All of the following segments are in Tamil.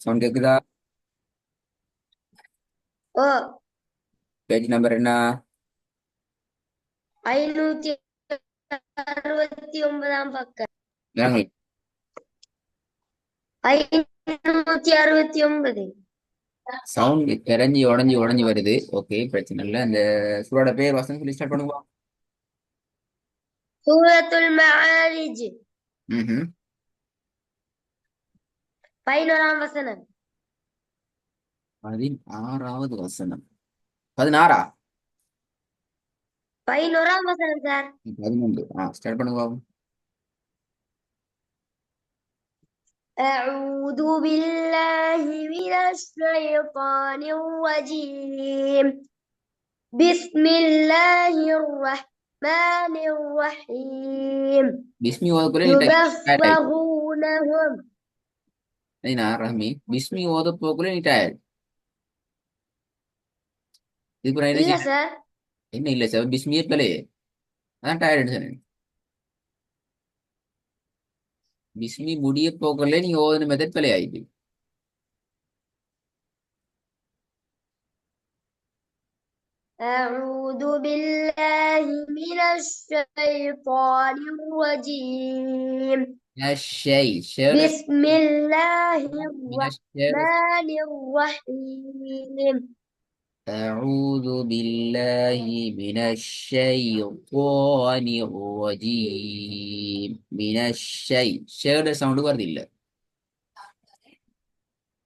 சவுண்ட் கேக்குதா? ஓ பேஜ் நம்பர் என்ன? 569ஆம் பக்கம். இறங்கு. 569. சவுண்ட் இறஞ்சி உடஞ்சி உடஞ்சி வருது. ஓகே, பிரச்சனை இல்லை. அந்த சூரோட பேர் வசனம் சொல்லி ஸ்டார்ட் பண்ணுவோம். சூரத்துல் மஆரிஜ். ம். 11ஆம் வசனம். 16வது வசனம். 16ஆ? 11ஆம் வசனம் சார். 11. ஸ்டார்ட் பண்ணுவோம். أعوذ بالله من الشيطان الرجيم. بسم الله الرحمن الرحيم. பிஸ்மி ஓதக்குள்ள நீ டயர்ட் ஆயிடு. يبصرونهم. என்ன ரஹ்மி, பிஸ்மி ஓத போக்குள்ள நீ டயர்ட். இதுக்கு நான் என்ன இல்ல செய்யணும்? சார். என்ன இல்லை சார், பிஸ்மியே பிள்ளையே. அதான் டயர்டுன்னு சொன்னேன். பிஸ்மி முடிய போக்குள்ள நீங்க ஓதுன மெத்தட் பிள்ளை ஆயிடுது. أعوذ بالله من الشيطان الرجيم. ஷேட بسم الله மினஷ் الرحمن الرحيم. أعوذ بالله من الشيطان الرجيم. ஷேட சவுண்டு வருது இல்ல.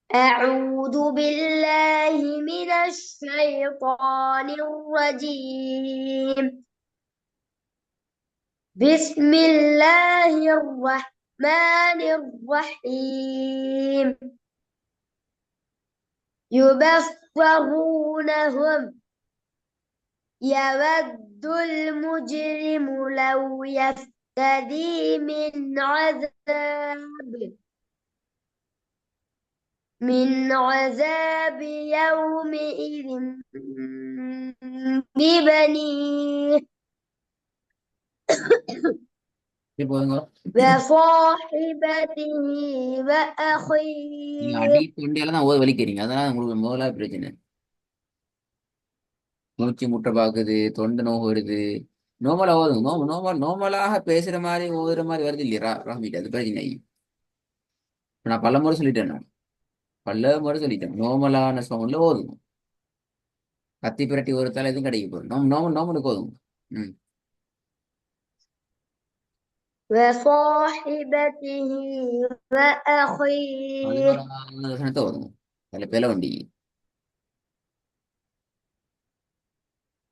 أعوذ بالله من الشيطان الرجيم. بسم الله الرحمن الرحيم. يبصرونهم. يود المجرم لو يفتدي من عذاب يومئذ ببنيه சரி, போதுங்க. وصاحبته நீங்க وأخيه. அடி தொண்டையால தான் ஓத வலிக்கிறீங்க, அதனால உங்களுக்கு முதலாவது பிரச்சனை. மூச்சு முட்டை பாக்குது, தொண்டை நோவு வருது. நோமலா ஓதுங்க. நோமலாக பேசுற மாதிரி ஓதுற மாதிரி வருது இல்லையா ராமிட்டு, அது பிரச்சனை. இப்ப நான் பல முறை சொல்லிட்டேன். பல முறை சொல்லிட்டேன், நோமலான சவுண்ட்ல ஓதுங்க. கத்தி பிரட்டி ஒருத்தால எதுவும் கிடைக்க போகுது. நோமலுக்கு ஓதுங்க. ம். وصاحبته وأخيه. 11வது வசனத்தை ஓதுங்க. அதுல பிள வண்டி.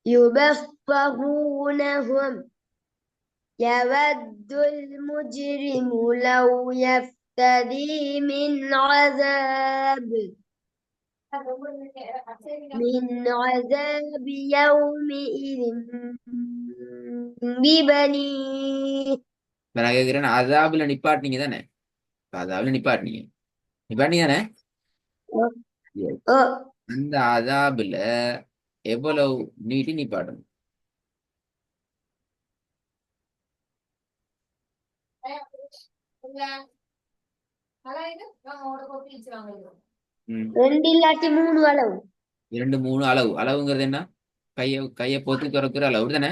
يبصرونهم. يود المجرم لو يفتدي من عذاب يومئذ ببنيه. இப்ப நான் கேட்கிறேன், அதாபுல நிப்பாட்டினீங்க தானே? இப்ப அதாபுல நிப்பாட்டினீங்க நிப்பாட்டினீங்க தானே? Yes. أه. அந்த அதாபுல எவ்வளவு நீட்டி நிப்பாட்டணும்? ம். 2 இல்லாட்டி 3 அளவு. 2 3 அளவு. அளவுங்கிறது என்ன? கைய பொத்தி திறக்கிற அளவு தானே?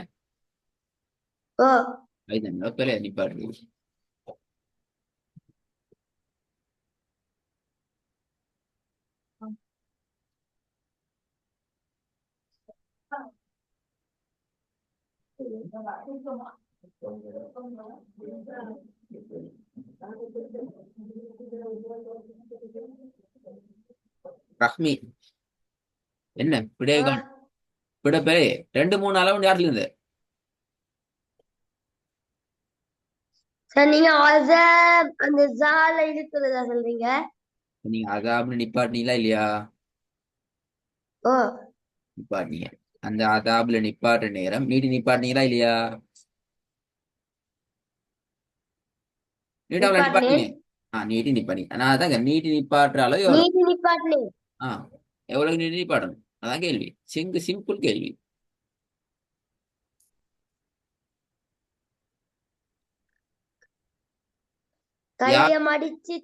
أه. அதுதானே பிள்ளை நிப்பாட்டு. ரஹ்மி, என்ன பிடைகள்? أه. பிட பேரே 2 3 அளவு யாருல இருந்து? சரி, நீங்க அசாப் அந்த ஜால இருக்கிறதா சொல்றீங்க? நீங்க அதாபுல நிப்பாட்டினீங்களா இல்லையா? ஓ. நிப்பாட்டினீங்க. அந்த அதாபுல நிப்பாட்டுற நேரம் நீட்டி நிப்பாட்டினீங்களா இல்லையா? நீட்டாவில நிப்பாட்டினீங்க. நிப்பாட்டினேன். நீட்டி நிப்பாட்டிங்க. நான் அதாங்க நீட்டி நிப்பாட்டுற அளவு எவ்வளவு? நீதி நிப்பாட்டினேன். ஆ எவ்வளவு நீட்டி நிப்பாட்டணும்? அதான் கேள்வி. சிம்பிள் கேள்வி. யா கைய மடிச்சு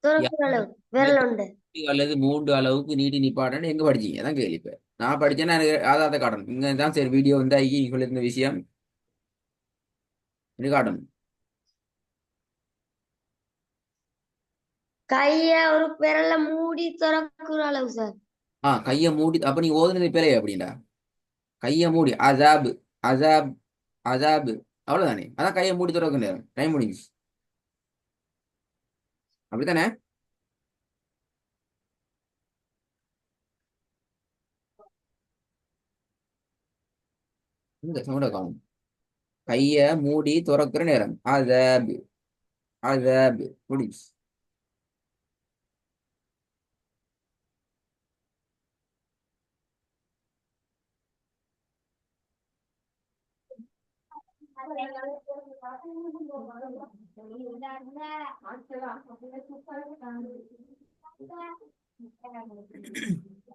துறக்கிற அளவு விரல் உண்டு. அல்லது 3 அளவுக்கு நீட்டி நிப்பாட்டன்னு எங்க படிச்சீங்க? அதான் கேள்வி. இப்ப நான் படிச்சேன்னா எனக்கு ஆதாரத்தை காட்டணும். இங்க தான் சரி வீடியோ வந்து இவ்வளவு இந்த விஷயம் இது காட்டணும். கைய ஒரு விரல்ல மூடி துறக்குற அளவு சார். கையை மூடி அப்ப நீ ஓதுனது பிழைய அப்படின்டா. கையை மூடி அசாபு அசாப் அசாபு அவ்வளவுதானே. அதான் கையை மூடி திறக்க நேரம் டைம் முடிஞ்சு. அப்படித்தானே? இந்த சவுண்ட காணும். கைய மூடி துறக்கிற நேரம் அசாபு அசாபு முடிஞ்சு.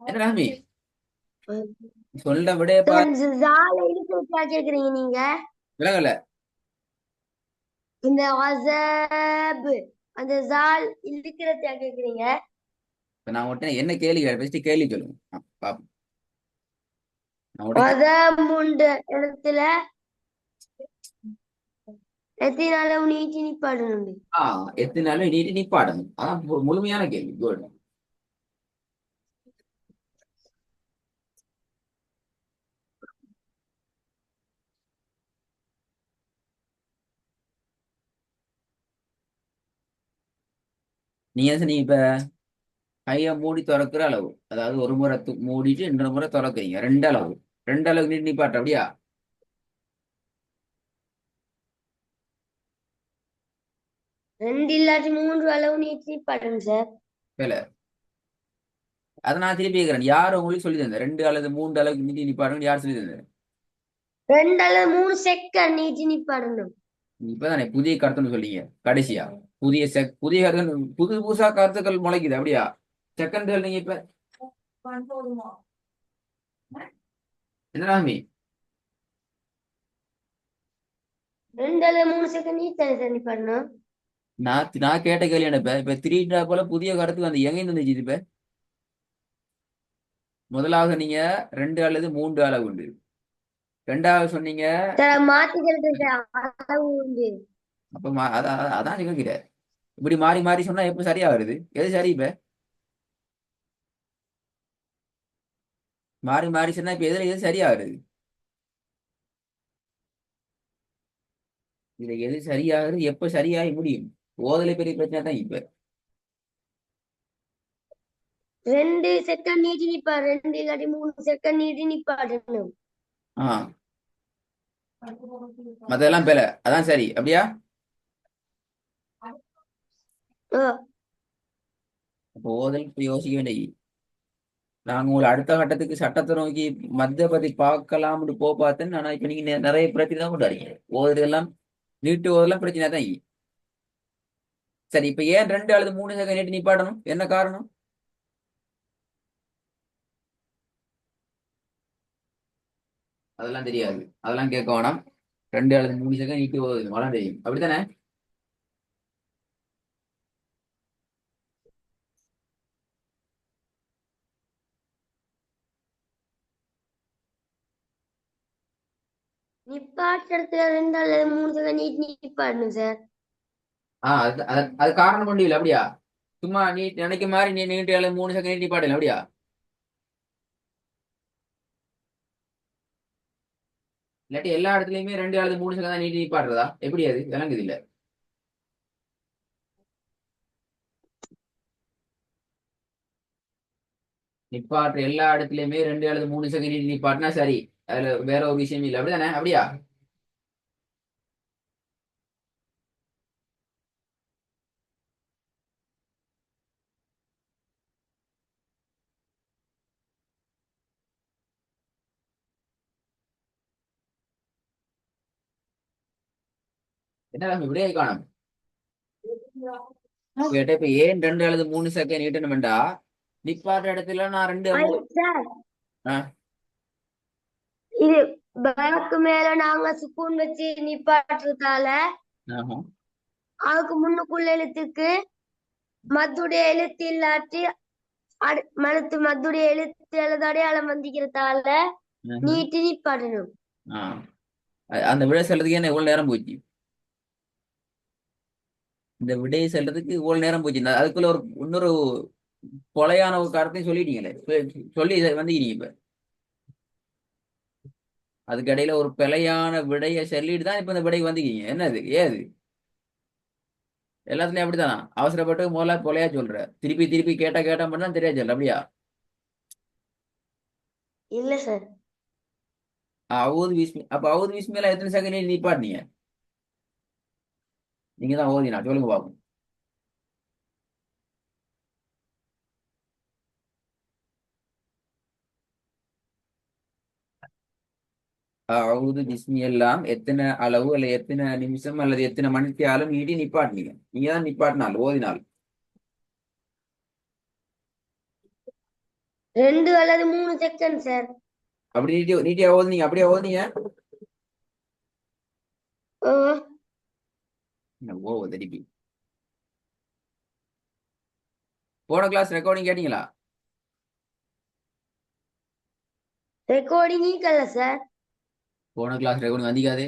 என்ன ராமி சொல்ல விட ஜால இழுக்கிறதா கேக்குறீங்க நீங்க? விலகல. இந்த அஸாப் அந்த ஜால் இழுக்கிறதா கேக்குறீங்க? இப்ப நான் உடனே என்ன கேள்வி ஃபர்ஸ்ட் கேள்வி சொல்லுங்க. பாப்போம். நான் உடனே அஸாமுண்ட இடத்துல எத்தனை அளவு நீட்டி நிப்பாடணும்? எத்தனை நாளும் நீட்டி நிப்பாடணும். அதான் முழுமையான கேள்வி. குட். நீ என்ன சொன்னீங்க இப்ப? கையை மூடி திறக்கிற அளவு, அதாவது ஒரு முறை மூடிட்டு இன்னொரு முறை திறக்கிறீங்க. ரெண்டு அளவு, ரெண்டு அளவு நீட்டி நிப்பாட்ட அப்படியா? ரெண்டு இல்லாட்டி மூன்று அளவு நீட்டி நிப்பாடணும் சார். வேலை. அதை நான் திருப்பி கேட்கிறேன். யார் உங்களுக்கு சொல்லி தந்தேன் ரெண்டு அல்லது மூன்று அளவுக்கு நீட்டி நிப்பாட்டணும்? யார் சொல்லி தந்தேன்? ரெண்டு அல்லது மூணு செகண்ட் நீட்டி நிப்பாடணும். இப்பதானே புதிய கருத்துன்னு சொல்லிங்க கடைசியா. புதிய கருத்து, புது புதுசா கருத்துக்கள் முளைக்குது அப்படியா? செகண்ட்கள் நீங்க இப்ப என்ன ராமி? ரெண்டு அல்லது மூணு செகண்ட் நீட்டானே சார் நிப்பாடணும். நான் கேட்ட கேள்வி என்ன இப்ப 3 போல புதிய கருத்து வந்து எங்க இருந்துச்சு இது இப்ப? முதலாவது நீங்க ரெண்டு அல்லது மூன்று அளவு உண்டு. ரெண்டாவது சொன்னீங்க. சார் மாத்திக்கிறது சார் அளவு உண்டு. அப்ப அதான் கேட்கிறேன். இப்படி மாறி மாறி சொன்னா எப்ப சரியா வருது? எது சரி இப்ப? மாறி மாறி சொன்னா இப்ப எது சரியா வருது? இதுல எது சரியாகுது எப்ப சரியாகி முடியும்? ஓதலை பெரிய பிரச்சனை தான் இப்ப. ரெண்டு செகண்ட் நீட்டி நிப்பாடு, ரெண்டு இல்லாட்டி மூணு செகண்ட் நீட்டி நிப்பாடணும். ஆஹ் மத்தெல்லாம் பேல அதான் சரி அப்படியா? அப்போ ஓதல் இப்ப யோசிக்க வேண்டிய. நாங்க உங்களை அடுத்த கட்டத்துக்கு சட்டத்தை நோக்கி மத்திய பத்தி பார்க்கலாம்னு பார்த்தேன்னு. ஆனா இப்ப நீங்க நிறைய பிரச்சனை தான் கொண்டு வரீங்க. ஓதுறது எல்லாம் நீட்டு ஓதெல்லாம் பிரச்சனை தான். சரி இப்ப ஏன் ரெண்டு அல்லது மூணு செகண்ட் நீட்டு நிப்பாட்டணும்? என்ன காரணம்? அதெல்லாம் தெரியாது. அதெல்லாம் கேட்க வேணாம். ரெண்டு அல்லது மூணு செகண்ட் நீட்டு ஓதுது வளம் தெரியும் அப்படித்தானே? நிப்பாட்டுறதுல ரெண்டு அல்லது மூணு செகண்ட் நீட்டி நிப்பாடணும் சார். அது காரணம் கொண்டு இல்லை அப்படியா? சும்மா நீ நினைக்க மாதிரி நீ நீட்டு அல்லது மூணு செகண்ட் நீட்டி பாடல அப்படியா? இல்லாட்டி எல்லா இடத்துலயுமே ரெண்டு அல்லது மூணு செகண்ட் தான் நீட்டி நிப்பாடுறதா எப்படி? அது விளங்குது இல்ல. நிப்பாட்டுற எல்லா இடத்துலயுமே ரெண்டு அல்லது மூணு செகண்ட் நீட்டி நிப்பாட்டினா சரி. அதுல வேற ஒரு விஷயம் இல்லை அப்படிதானே? அப்படியா? என்ன விடையை காணும் கேட்ட. இப்ப ஏன் ரெண்டு அல்லது மூணு செகண்ட் நீட்டணும்டா? நிப்பாட்டுற இடத்துல நான் ரெண்டு மூணு. சார் ஆஹ் இது பேக்கு மேல நாங்க சுக்கூன் வச்சு நிப்பாட்டுறதால ஆஹா. அதுக்கு முன்னுக்குள்ள எழுத்துக்கு மத்துடைய எழுத்து இல்லாட்டி மத்துடைய எழுத்து அல்லது அடையாளம் வந்திக்கிறதால ம்ஹும். நீட்டி நிப்பாட்டணும். ஆ அந்த விடை சொல்றதுக்கு என்ன இவ்வளவு நேரம் போச்சு? இந்த விடையை சொல்றதுக்கு இவ்வளவு நேரம் போச்சு. அதுக்குள்ள ஒரு இன்னொரு கொலையான ஒரு கருத்தையும் சொல்லிட்டீங்களே. சொல்லி வந்துக்கிறீங்க இப்ப. அதுக்கு இடையில ஒரு பிழையான விடையை சொல்லிட்டு தான் இப்ப இந்த விடைக்கு வந்துக்கிறீங்க. என்னது ஏது? எல்லாத்துலயும் அப்படித்தானா? அவசரப்பட்டு முதல்ல கொலையா சொல்ற, திருப்பி திருப்பி கேட்டா கேட்டா மட்டும் தான் தெரியா சொல்ல, அப்படியா? இல்ல சார். அவுது விஸ்மி, அப்ப அவுது விஸ்மில எத்தனை செகண்ட் நிப்பாட்டினீங்க? நீங்க தான் ஓதினா, சொல்லுங்க பாப்போம். அவுது விஸ்மி எல்லாம் எத்தனை அளவு அல்ல எத்தனை நிமிஷம் அல்லது எத்தனை மணித்தியாலும் நீட்டி நிப்பாட்டினீங்க. நீங்க தான் நிப்பாட்டினால் ஓதினால். 2 அல்லது 3 செகண்ட் சார். அப்படி நீட்டி நீட்டியா ஓதுனீங்க, அப்படியே ஓதுனீங்க. ஓ, ஓ திருப்பி போன கிளாஸ் ரெக்கார்டிங் கேட்டீங்களா? ரெக்கார்டிங் ஈக்கல்ல சார். போன கிளாஸ் ரெக்கார்டிங் வந்திக்காதே.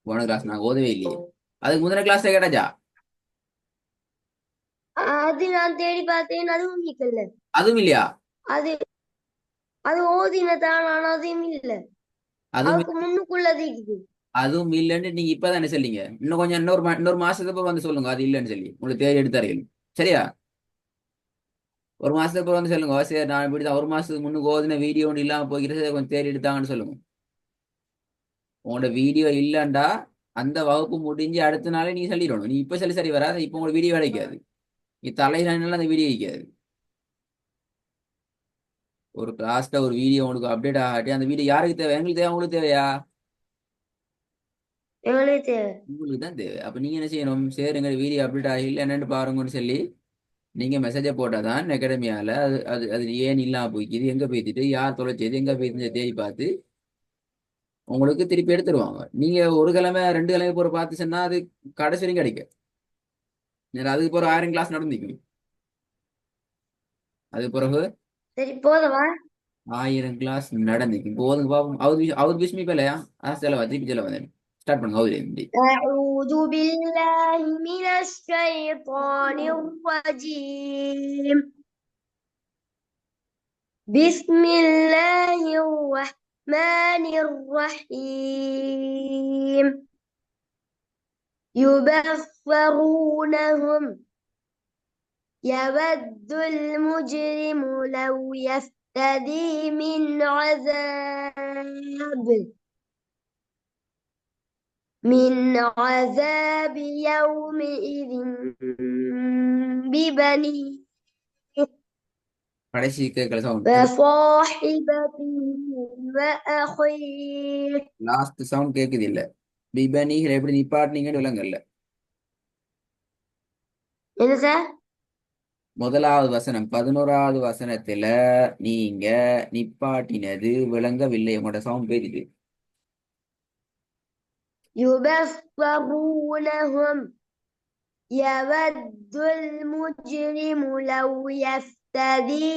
போன கிளாஸ் நான் ஓதவே இல்லையே. அதுக்கு முந்தின கிளாஸ் கேட்டாச்சா? அது நான் தேடி பார்த்தேன், அதுவும் ஈக்கல்ல. அதுவும் இல்லையா? அது அது ஓதினதான், ஆனா அதுவும் இல்ல. அதுவும் அதுக்கு முன்னுக்குள்ளது இருக்குது. அதுவும் இல்லைன்னு நீங்க இப்பதான் என்ன சொல்லிங்க. இன்னும் கொஞ்சம் இன்னொரு மாசத்துக்கு அப்புறம் வந்து சொல்லுங்க அது இல்லைன்னு சொல்லி உங்களுக்கு தேடி எடுத்தார்கள். சரியா? ஒரு மாசத்துக்கு அப்புறம் வந்து சொல்லுங்க, சரி நான் இப்படிதான் ஒரு மாசத்துக்கு முன்னுக்கு ஓதின வீடியோ ஒன்று இல்லாம போய்கிறது, கொஞ்சம் தேடி எடுத்தாங்கன்னு சொல்லுங்க. உங்களோட வீடியோ இல்லைண்டா அந்த வகுப்பு முடிஞ்சு அடுத்த நாளே நீ சொல்லிடணும். நீ இப்ப சொல்லி சரி வராது. இப்ப உங்களுக்கு வீடியோ கிடைக்காது. நீ தலையில அந்த வீடியோ கிடைக்காது. ஒரு கிளாஸ்ல ஒரு வீடியோ உங்களுக்கு அப்டேட் ஆகாட்டி அந்த வீடியோ யாருக்கு தேவை? எங்களுக்கு தேவை, உங்களுக்கு தேவையா? எங்களுக்கு தேவை. உங்களுக்கு தான் தேவை. அப்ப நீங்க என்ன செய்யணும்? சரி எங்க வீடியோ அப்டேட் ஆகல என்னன்னு பாருங்கன்னு சொல்லி நீங்க மெசேஜை போட்டாதான் அகாடமியால அது அது அது ஏன் இல்லாம போய்க்குது, எங்க போய்த்துட்டு யார் தொலைச்சது எங்க போயிருந்து தேடி பார்த்து உங்களுக்கு திருப்பி எடுத்துருவாங்க. நீங்க ஒரு கிழமை 2 கிழமை போற பார்த்து சொன்னா அது கடைசி வரைக்கும் கிடைக்கும். அதுக்கு பிறகு 1000 கிளாஸ் நடந்துக்கும். அது பிறகு சரி, போதவா? 1000 கிளாஸ் நடந்துக்கும் போதுங்க பாப்போம். அவர் பிஸ்மி பேலையா செலவா திருப்பி செலவா ஸ்டார்ட் பண்ணுங்க அவரு. أعوذ بالله من الشيطان الرجيم. بسم الله الرحمن الرحيم. يبصرونهم. يود المجرم لو يفتدي من عذاب يومئذ ببنيه கடைசி கேட்கல சவுண்ட். وصاحبته وأخيه. லாஸ்ட் சவுண்ட் கேக்குது இல்ல. பிபனிகள் எப்படி நிப்பாட்டினீங்கன்னு விளங்கல்ல. என்ன சார்? முதலாவது வசனம் 11வது வசனத்துல நீங்க நிப்பாட்டினது விளங்கவில்லை. உங்களோட சவுண்ட் போயிடுது. يبصرونهم. يود المجرم لو يفتدي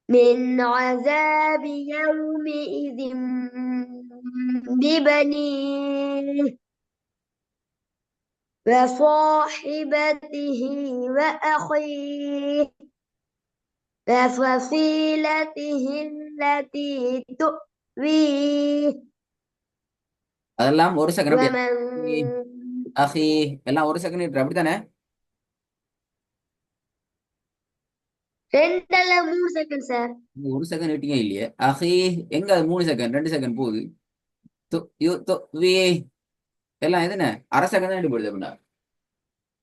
من عذاب يومئذ ببنيه وصاحبته وأخيه وفصيلته التي تؤويه அதெல்லாம் ஒரு செகண்ட் அப்படியே ومن அஹி எல்லாம் ஒரு செகண்ட் அப்படித்தானே? 2 அல்ல 3 செகண்ட் சார். ஒரு செகண்ட் விட்டீங்க இல்லையே. அஹி எங்க அது 3 செகண்ட் 2 செகண்ட் போகுது. து யு து வி எல்லாம் எதுன அரை செகண்ட் தான் போடுது அப்படின்னா.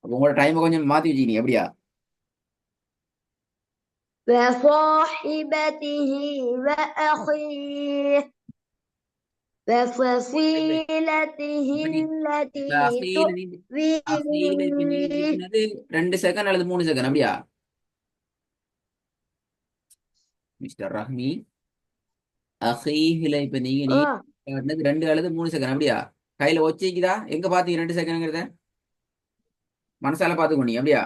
அப்ப உங்களோட டைமை கொஞ்சம் மாத்தி வச்சுக்கிங்க அப்படியா? وصاحبته وأخيه وفصيلته இப்ப நீ التي இப்ப அஹில இப்ப நீ تؤويه. நீக்கினது 2 செகண்ட் அல்லது 3 செகண்ட் அப்படியா மிஸ்டர் ரஹ்மி? அஹில இப்ப நீங்க ஓ, எனக்கு 2 அல்லது 3 செகண்ட் அப்படியா? கையில வச்சிக்குதா? எங்க பாத்தீங்க 2 செகண்ட்ங்கிறத? மனசால பாத்துக்கோங்க அப்படியா?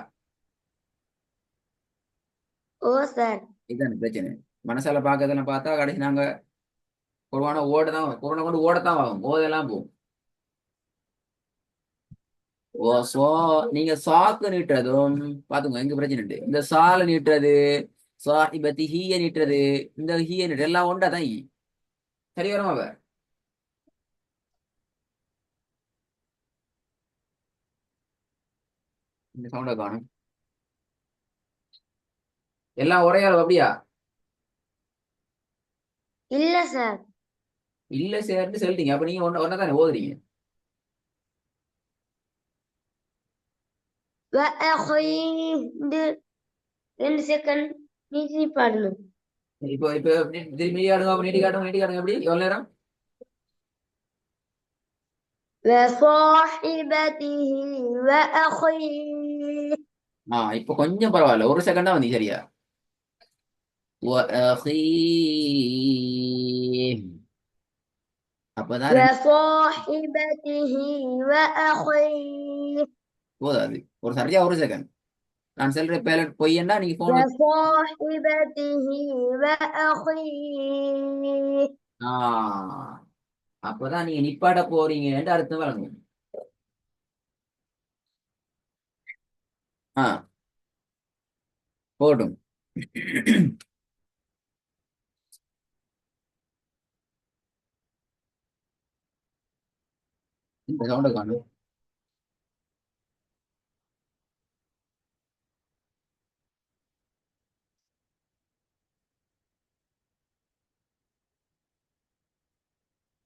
ஓ சார். இதுதானே பிரச்சனை. மனசால பாக்கறதெல்லாம் பார்த்தா கடைசி நாங்க கொரோனா கொண்டு ஓடத்தான் ஆகும், ஓதெல்லாம் போகும். ஓ சோ நீங்க சாக்கு நீட்டுறதும் பாத்துங்க எங்க பிரச்சனை உண்டு. இந்த சாலை நீட்டுறது, சாஹிபத்தி ஹீய நீட்டுறது, இந்த ஹீய நீட்டுறது எல்லாம் ஒன்றா தான் சரி வருமா அவ? இந்த சவுண்ட காணும். எல்லாம் ஒரே அளவு அப்படியா? இல்ல சார். இல்ல சேர்ந்து சொல்லிட்டீங்க. அப்ப நீங்க ஒன்ன தானே ஓதுறீங்க. இது 2 செகண்ட் நீட்டி பாடணும். இப்போ இப்போ திரும்பி ஆடுங்க, அப்ப நீட்டி காட்டுங்க, நீட்டி காட்டுங்க. எப்படி எவ்வளவு நேரம்? وصاحبته وأخيه. இப்ப கொஞ்சம் பரவாயில்ல, 1 செகண்ட் தான் வந்து சரியா. وأخيه. அப்பதான் وصاحبته وأخيه. போதாது. சரியா 1 செகண்ட். நான் சொல்ற பேலட் பொய்யன்னா நீங்க போன் வச்சு. وصاحبته وأخيه. ஆஹ் அப்பதான் நீங்க நிப்பாட்ட போறீங்கன்னு அர்த்தம் வழங்கும். ஆஹ் போட்டும். இந்த சவுண்ட காணும்.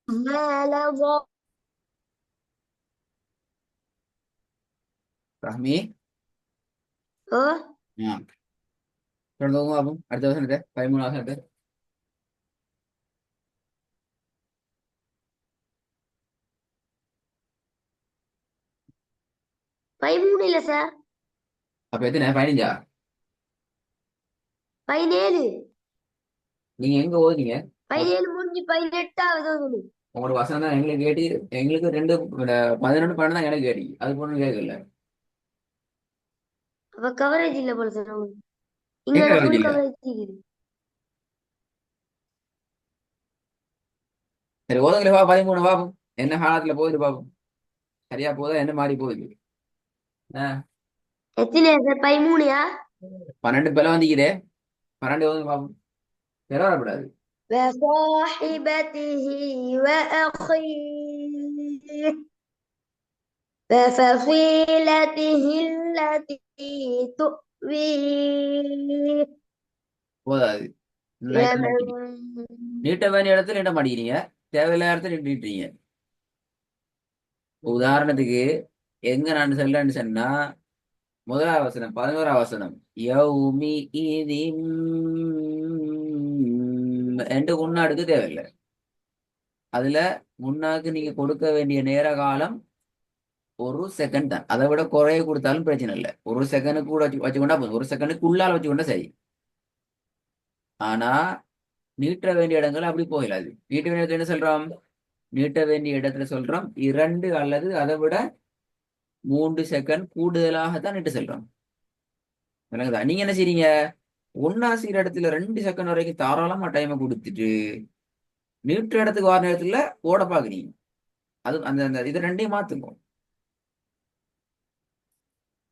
ما لظى. ரஹ்மி. أه. ஆஹ் தொடர்ந்து ஆகும். அடுத்த வசனத்தை 13 வசனத்தை. பதிமூணுல சார். அப்ப எத்தனை 15? 17. நீங்க எங்க ஓதுனீங்க? 17 முடிஞ்சு 18வது ஒண்ணு. உங்களோட வசனம் தான் எங்களுக்கு கேட்டு. எங்களுக்கு 11 12 தான் எனக்கு கேட்டி. அது பொண்ணு கேட்கல. அப்ப கவரேஜ் இல்ல போல சார் உங்களுக்கு. இங்க எங்க கவனிச்சு ஃபுல் இல்ல? கவரேஜ் இருக்குது. சரி ஓதுங்களே, 13 பாப்போம். என்ன காலத்துல போகுது பாப்போம். சரியா போதா என்ன மாதிரி போகுது? ஆஹ் எத்தனையா சார்? 13யா? 12 பிள்ளை வந்திக்குதே. 12 ஓதுங்க பாப்போம். பெறப்படாது. وصاحبته وأخيه وفصيلته التي تؤويه. போதாது. லைட்டா ومن நீட்டி. நீட்ட வேண்டிய இடத்துல நீட்ட மாட்டேங்கிறீங்க. தேவையில்லாத இடத்துல நீட்டிட்டீங்க. உதாரணத்துக்கு எங்க நான் சொல்றேன்னு சொன்னா, முதலாவது வசனம் 11ஆம் வசனம். யௌமி இதிம் என்று முன்னாடுக்கு தேவையில்லை. அதுல முன்னாக்கு நீங்க கொடுக்க வேண்டிய நேர காலம் 1 செகண்ட் தான். அதை விட குறைய கொடுத்தாலும் பிரச்சனை இல்லை. 1 செகண்ட் கூட வச்சுக்கொண்டா போதும். 1 செகண்டுக்கு உள்ளால வச்சுக்கொண்டா சரி. ஆனா நீட்ட வேண்டிய இடங்கள் அப்படி போயிடாது. நீட்ட வேண்டிய இடத்துல என்ன சொல்றோம்? நீட்ட வேண்டிய இடத்துல சொல்றோம் 2 அல்லது அதை விட 3 செகண்ட் கூடுதலாகத்தான் நீட்டு செல்றோம். விளங்குதா? நீங்க என்ன செய்றீங்க? ஒன்னா செய்யற இடத்துல 2 செகண்ட் வரைக்கும் தாராளமா டைமை கொடுத்துட்டு நீட்டுற இடத்துக்கு வர நேரத்துல ஓட பாக்குறீங்க. அது அந்த அந்த இது ரெண்டையும் மாத்துங்க.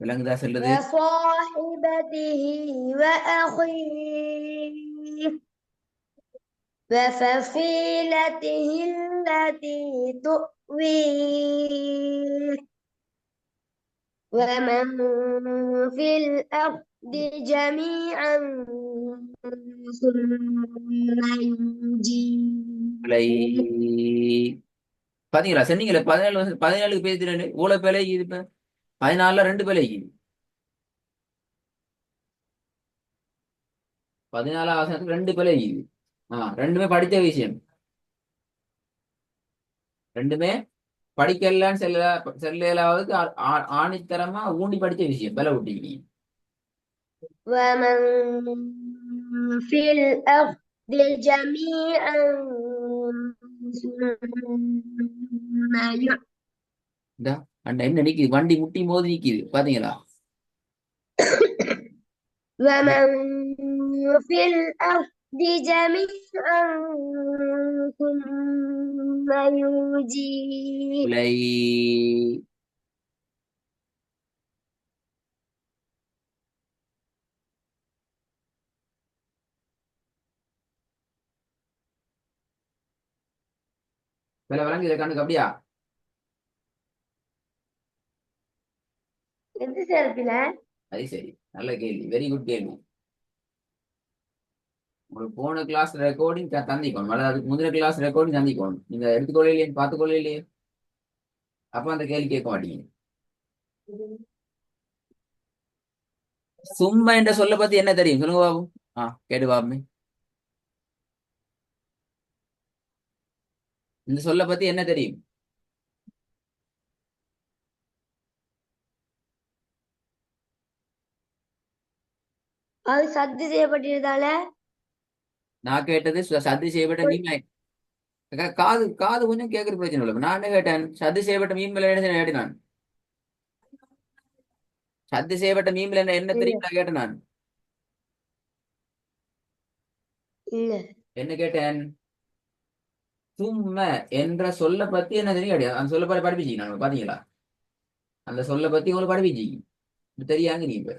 விலங்குதா செல்லுது. وصاحبته وأخيه وفصيلته التي تؤويه ومن في الأرض جميعا ثم பிழை. ينجيه. பாத்தீங்களா? சொன்னீங்களே 17 பேசுறேன்னு இவ்வளவு பிழை. இது இப்ப 14ல 2 பிழை. 14ஆம் வசனத்துக்கு 2 பிழை. ரெண்டுமே படித்த விஷயம். ரெண்டுமே படிக்கலான்னு செல்லாவதுக்கு ஆணித்தரமா ஊண்டி படிச்ச விஷயம். பிழை விட்டீங்க. ومن في الأرض جميعا ثم இந்த அந்த என்ன நிக்குது, வண்டி முட்டி மோதி நிக்குது பாத்தீங்களா? ومن في الأرض جميعا ثم ينجيه பிழை. பிழை விளங்குது கண்ணுக்கு அப்படியா? எது சேர்ப்பில அது சரி, நல்ல கேள்வி, வெரி குட் கேள்வி. உங்களுக்கு போன கிளாஸ் ரெக்கார்டிங் தந்திக்கணும், அல்லது அதுக்கு முந்தின கிளாஸ் ரெக்கார்டிங் தந்திக்கணும். நீங்க எடுத்துக்கொள்ளையிலேயே பார்த்துக்கொள்ளையிலேயே, அப்ப அந்த கேள்வி கேட்க மாட்டீங்க. சும்மா என்ற சொல்ல பத்தி என்ன தெரியும் சொல்லுங்க பாபு. கேட்டு பாபு, இந்த சொல்ல பத்தி என்ன தெரியும்? அது சத்து செய்யப்பட்டிருந்தால நான் கேட்டது சதி செய்யப்பட்ட மீன். காது காது கொஞ்சம் கேட்கற பிரச்சனை இல்லை. நான் என்ன கேட்டேன்? சதி செய்யப்பட்ட மீன் மேல என்ன கேட்டேன் நான்? சதி செய்யப்பட்ட மீன் மேல என்ன இல்ல தெரியும் நான் கேட்டேன் நான். இல்ல என்ன கேட்டேன்? சும்ம என்ற சொல்ல பத்தி என்ன தெரியும் கிடையாது. அந்த சொல்ல பத்தி படிப்பிச்சீங்க நான் பாத்தீங்களா? அந்த சொல்ல பத்தி உங்களுக்கு படிப்பிச்சீங்க. இது தெரியாங்க நீ இப்ப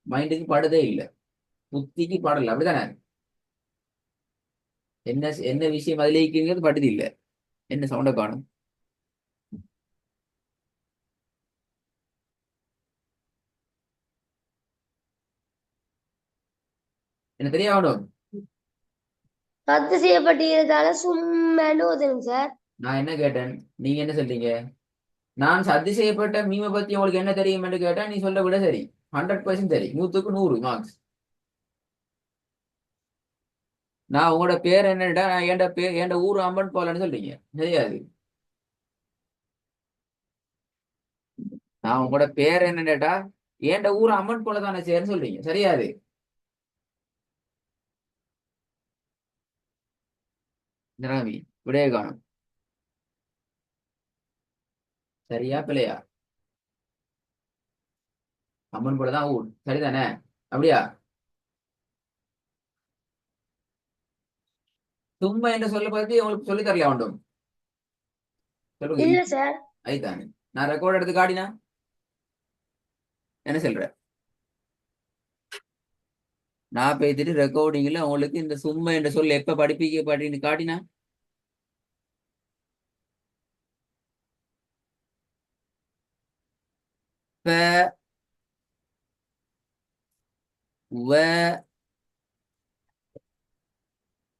மைண்டுக்கு படுதே இல்லை, புத்திக்கு பாடல, அப்படிதானே? என்ன என்ன விஷயம் அதுல இருக்கிறது படுது இல்ல. என்ன சவுண்ட காணும்? என்ன தெரிய வேணும்? சத்து செய்யப்பட்டிருந்தால சும்மான்னு ஓதுங்க சார். நான் என்ன கேட்டேன்? நீங்க என்ன சொல்றீங்க? நான் சத்தி செய்யப்பட்ட மீமை பத்தி உங்களுக்கு என்ன தெரியும் என்று கேட்டா நீ சொல்ல விட சரி. 100% சரி, 100க்கு 100 மார்க்ஸ். நான் உங்களோட பேர் என்னடா, நான் என் பேர் என் ஊர் அம்பன் போலன்னு சொல்றீங்க, தெரியாது. நான் உங்களோட பேர் என்னடா, என் ஊர் அம்மன் போல தானே சேர்ன்னு சொல்றீங்க, சரியாது? தினவி விடைய காணும். சரியா பிள்ளையா? அம்மன் போல தான் ஊர், சரிதானே? அப்படியா? சும்மா என்ன சொல்ல பத்தி உங்களுக்கு சொல்லி தரல வேண்டும். சொல்லுங்க இல்ல சார். அதுதானே. நான் ரெக்கார்ட் எடுத்து காட்டினா என்ன சொல்ற? நான் பேசிட்டு ரெக்கார்டிங்ல உங்களுக்கு இந்த சும்மா என்ற சொல்ல எப்ப படிப்பிக்க பாட்டின்னு காட்டினா ப வ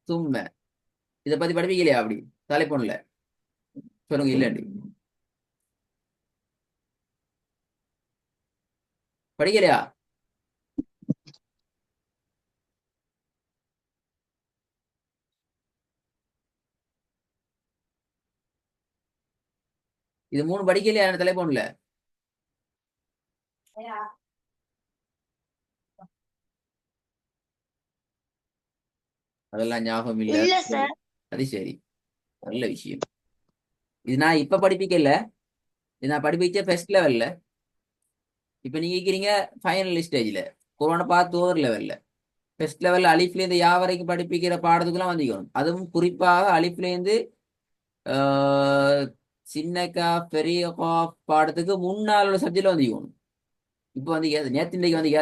சும்ம இத பத்தி படிப்பிக்கலையா அப்படி தலைப்பொண்ணுல? சொல்லுங்க இல்லண்டி, படிக்கலையா? இது மூணு படிக்கலையா அந்த தலைப்பொண்ணுல? அதெல்லாம் ஞாபகம் இல்ல. இல்ல சரி, சார். அது சரி, நல்ல விஷயம். இது நான் இப்ப படிப்பிக்கல, இது நான் படிப்பிச்ச ஃபர்ஸ்ட் லெவல்ல. இப்ப நீங்க இருக்கிறீங்க ஃபைனல் ஸ்டேஜ்ல, கொரோனா பார்த்து ஓவர் லெவல்ல. ஃபர்ஸ்ட் லெவல்ல அலிஃப்ல இருந்து யா வரைக்கும் படிப்பிக்கிற பாடத்துக்குலாம் வந்துக்கணும். அதுவும் குறிப்பாக அலிஃப்ல இருந்து ஆஹ், சின்ன கா பெரிய கா பாடத்துக்கு முன்னால் உள்ள சப்ஜெக்ட்ல வந்துக்கணும். இப்ப வந்து நேத்து இன்றைக்கு வந்து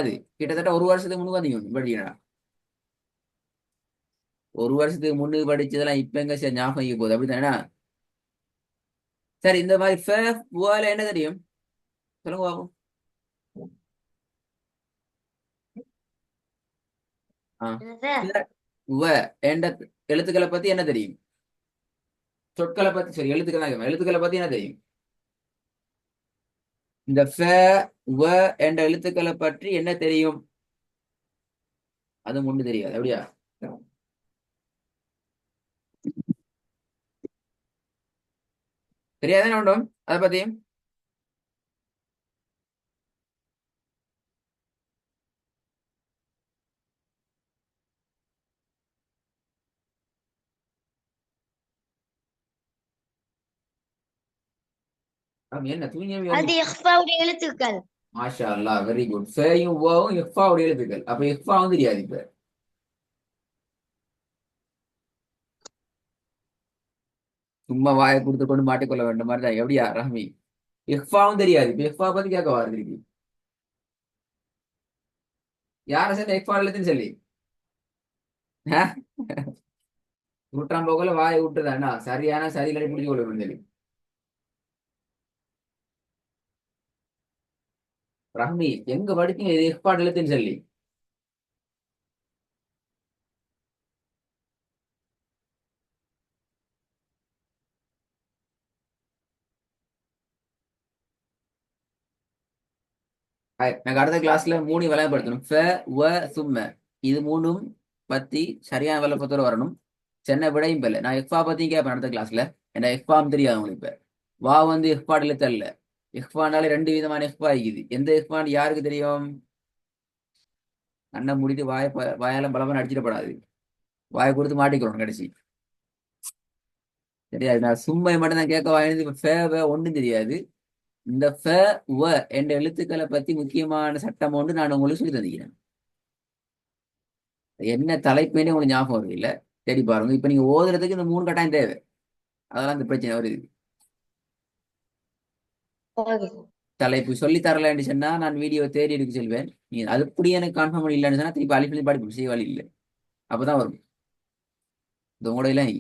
கிட்டத்தட்ட ஒரு வருஷத்துக்கு முன்னுக்கு வந்துக்கணும் படிக்கணும். ஒரு வருஷத்துக்கு முன்னுக்கு படிச்சதெல்லாம் இப்ப எங்க சரி ஞாபகம் வைக்க போகுது, அப்படித்தானே? சரி, இந்த மாதிரி என்ன தெரியும் சொல்லுங்க பாப்போம். ஆ, என்ன சார்? ஃப, வ என்ற எழுத்துக்களை பத்தி என்ன தெரியும்? சொற்களை பத்தி, சரி எழுத்துக்கள் தான் கேட்கிறேன். எழுத்துக்களை பத்தி என்ன தெரியும்? இந்த வ என்ற எழுத்துக்களை பற்றி என்ன தெரியும்? அது முன்னு தெரியாது, அப்படியா? தெரியாதானே உண்டும் அதை பத்தியும்? ரஹ்மி என்ன தூங்கி அது இஹ்ஃபாவுடைய எழுத்துக்கள். மாஷா அல்லாஹ் வெரி குட். ஃபேயும் வாவும் இஃபாவுடைய எழுத்துக்கள். அப்ப இஃபாவும் தெரியாது இப்ப. சும்மா வாயை கொடுத்து கொண்டு மாட்டிக்கொள்ள வேண்டிய மாதிரி தான். எப்படியா ரஹ்மி? இஃபாவும் தெரியாது. இப்ப இஃபா பத்தி கேட்க வாரு திருப்பி. யார சேர்ந்த இஃபா எழுத்துன்னு சொல்லி விட்டான் போகல வாயை விட்டுதானா சரியான சரியில்லை பிடிச்சு கொள்ளணும் சொல்லி. ரஹ்மி எங்க படிச்சீங்க இது இஃபா எழுத்துன்னு சொல்லி? எனக்கு அடுத்த கிளாஸ்ல மூணு விளையாடுத்தணும். ஃப வ சும்ம இது மூணும் பத்தி சரியான விளப்பத்தோட வரணும். சென்னை விடையும் பெல்ல நான் எஃபா பத்தி கேட்பேன் அடுத்த கிளாஸ்ல. ஏன்னா எஃபாம் தெரியாது உங்களுக்கு இப்ப. வா வந்து எஃபாடுல தெரியல. எஃபானாலே ரெண்டு விதமான எஃபா இருக்குது. எந்த எஃபான்னு யாருக்கு தெரியும்? அண்ணன் முடிட்டு வாயால பலமான அடிச்சிடப்படாது. வாயை கொடுத்து மாட்டிக்கிறோம் கடைசி. தெரியாது. நான் சும்மா மட்டும் தான் கேட்க வாங்கினது. இப்ப ஃபே வ ஒன்றும் தெரியாது. இந்த ஃப வ என்ற எழுத்துக்களை பத்தி முக்கியமான சட்டம் ஒன்று நான் உங்களுக்கு சொல்லி தந்திக்கிறேன். என்ன தலைப்புன்னே உங்களுக்கு ஞாபகம் வருது இல்ல? தேடி பாருங்க. இப்ப நீங்க ஓதுறதுக்கு இந்த மூணு கட்டாயம் தேவை. அதெல்லாம் இந்த பிரச்சனை வருது. ஓகே. தலைப்பு சொல்லி தரலன்னு சொன்னா நான் வீடியோ தேடி எடுக்க செல்வேன். நீங்க அதுபடி எனக்கு கன்ஃபார்ம் இல்லைன்னு சொன்னா திருப்பி அழிப்பு பாடி செய்ய வழி இல்லை. அப்பதான் வரும். இது உங்களோட எல்லாம்